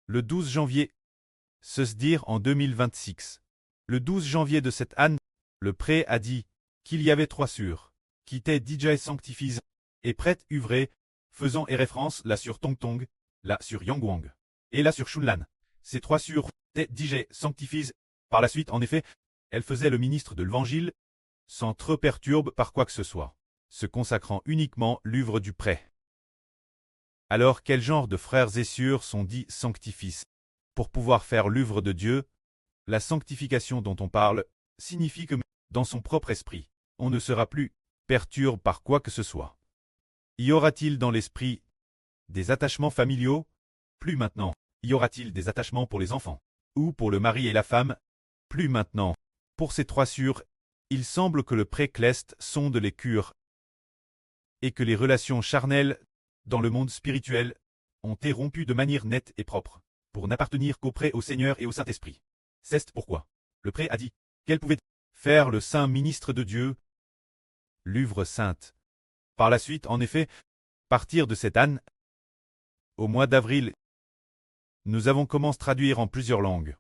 Le 12 janvier, se dire en 2026. Le 12 janvier de cette année, le pré a dit qu'il y avait 3 sur qui étaient DJ Sanctifies et prêtes uvrées, faisant et référence là sur Tong Tong, là sur Yangwang et là sur Shunlan. Ces 3 sur étaient DJ Sanctifies. Par la suite, en effet, elle faisait le ministre de l'Évangile, sans trop perturbe par quoi que ce soit, se consacrant uniquement l'œuvre du prêt. Alors quel genre de frères et sœurs sont dits sanctifis? Pour pouvoir faire l'œuvre de Dieu, la sanctification dont on parle signifie que, dans son propre esprit, on ne sera plus perturbé par quoi que ce soit. Y aura-t-il dans l'esprit des attachements familiaux? Plus maintenant. Y aura-t-il des attachements pour les enfants? Ou pour le mari et la femme? Plus maintenant. Pour ces 3 sûrs, il semble que le pré-cleste sonde les cures et que les relations charnelles dans le monde spirituel ont été rompues de manière nette et propre, pour n'appartenir qu'auprès au Seigneur et au Saint-Esprit. C'est pourquoi le pré a dit qu'elle pouvait faire le saint ministre de Dieu, l'œuvre sainte. Par la suite, en effet, partir de cette année, au mois d'avril, nous avons commencé à traduire en plusieurs langues.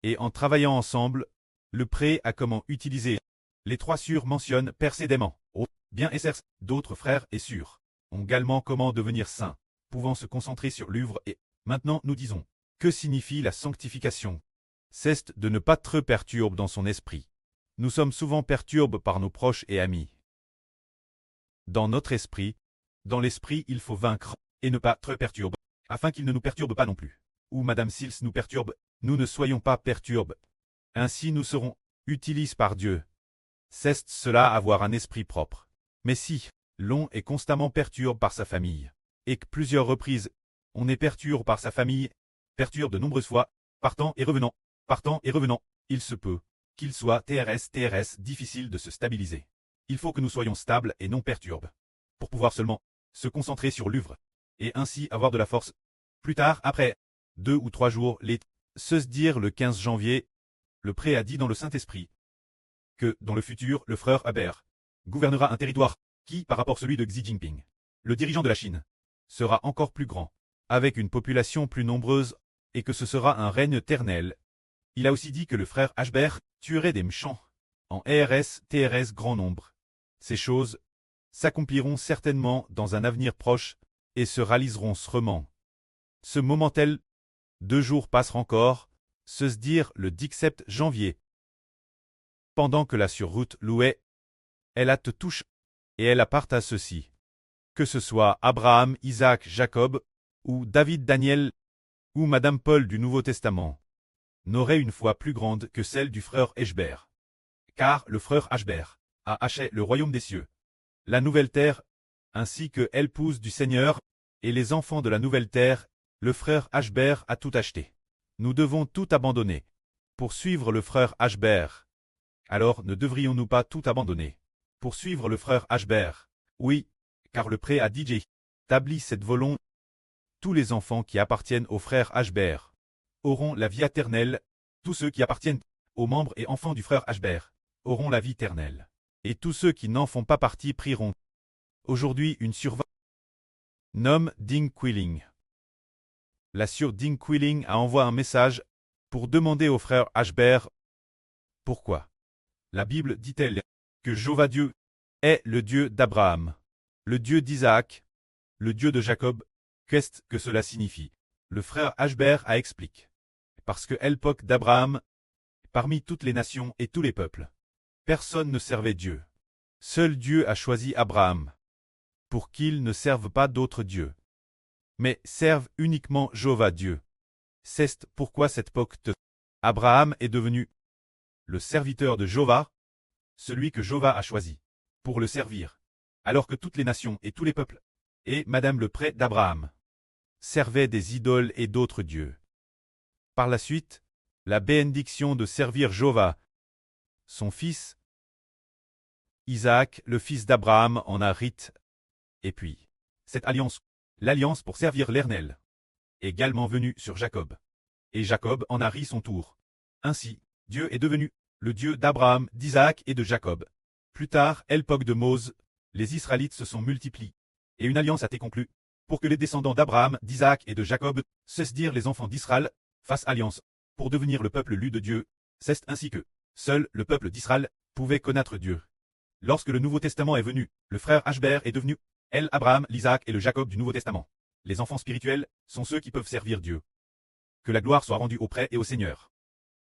Et en travaillant ensemble, le pré a comment utiliser les 3 sûrs mentionnent précédemment. Oh, bien et certes, d'autres frères et sœurs ont également comment devenir saints, pouvant se concentrer sur l'œuvre et, maintenant nous disons, que signifie la sanctification? C'est de ne pas trop perturber dans son esprit. Nous sommes souvent perturbés par nos proches et amis. Dans notre esprit, dans l'esprit il faut vaincre, et ne pas trop perturber, afin qu'il ne nous perturbe pas non plus. Ou Madame Sils nous perturbe, nous ne soyons pas perturbés. Ainsi nous serons utilisés par Dieu. C'est cela avoir un esprit propre. Mais si l'on est constamment perturbé par sa famille, et que plusieurs reprises, on est perturbé par sa famille, perturbé de nombreuses fois, partant et revenant, il se peut qu'il soit TRS difficile de se stabiliser. Il faut que nous soyons stables et non perturbés, pour pouvoir seulement se concentrer sur l'œuvre, et ainsi avoir de la force. Plus tard, après 2 ou 3 jours, se dire le 15 janvier, le pré a dit dans le Saint-Esprit que, dans le futur, le frère Haber gouvernera un territoire qui, par rapport à celui de Xi Jinping, le dirigeant de la Chine, sera encore plus grand, avec une population plus nombreuse, et que ce sera un règne éternel. Il a aussi dit que le frère Haber tuerait des méchants, en TRS grand nombre. Ces choses s'accompliront certainement dans un avenir proche, et se réaliseront sûrement. Ce moment-tel, 2 jours passent encore, se dire le 17 janvier. Pendant que la sur-route louait, elle a te touche, et elle appartient à ceci. Que ce soit Abraham, Isaac, Jacob, ou David Daniel, ou Madame Paul du Nouveau Testament, n'aurait une foi plus grande que celle du frère Haber. Car le frère Haber a acheté le royaume des cieux, la nouvelle terre, ainsi que l'épouse du Seigneur, et les enfants de la nouvelle terre, le frère Haber a tout acheté. Nous devons tout abandonner pour suivre le frère Haber. Alors ne devrions-nous pas tout abandonner pour suivre le frère Haber? Oui, car le pré a dit établi cette volonté. Tous les enfants qui appartiennent au frère Haber auront la vie éternelle. Tous ceux qui appartiennent aux membres et enfants du frère Haber auront la vie éternelle. Et tous ceux qui n'en font pas partie prieront. Aujourd'hui, une survie nomme Ding Quilling. La sœur Ding Quilling a envoyé un message pour demander au frère Haber pourquoi. La Bible dit-elle que Jéhovah Dieu est le Dieu d'Abraham, le Dieu d'Isaac, le Dieu de Jacob. Qu'est-ce que cela signifie? Le frère Haber a expliqué. Parce que l'époque d'Abraham, parmi toutes les nations et tous les peuples, personne ne servait Dieu. Seul Dieu a choisi Abraham, pour qu'il ne serve pas d'autres dieux, mais serve uniquement Jéhovah Dieu. C'est pourquoi cette époque Abraham est devenu le serviteur de Jéhovah, celui que Jéhovah a choisi pour le servir, alors que toutes les nations et tous les peuples, et Madame le prêtre d'Abraham, servaient des idoles et d'autres dieux. Par la suite, la bénédiction de servir Jéhovah, son fils, Isaac, le fils d'Abraham, en a rite, et puis, cette alliance, l'alliance pour servir l'Éternel, également venue sur Jacob. Et Jacob en a ri son tour. Ainsi, Dieu est devenu le Dieu d'Abraham, d'Isaac et de Jacob. Plus tard, l'époque de Mose, les Israélites se sont multipliés, et une alliance a été conclue pour que les descendants d'Abraham, d'Isaac et de Jacob, c'est-à-dire les enfants d'Israël, fassent alliance, pour devenir le peuple lu de Dieu, c'est ainsi que, seul le peuple d'Israël, pouvait connaître Dieu. Lorsque le Nouveau Testament est venu, le frère Ashbert est devenu Abraham, l'Isaac et le Jacob du Nouveau Testament. Les enfants spirituels sont ceux qui peuvent servir Dieu. Que la gloire soit rendue auprès et au Seigneur.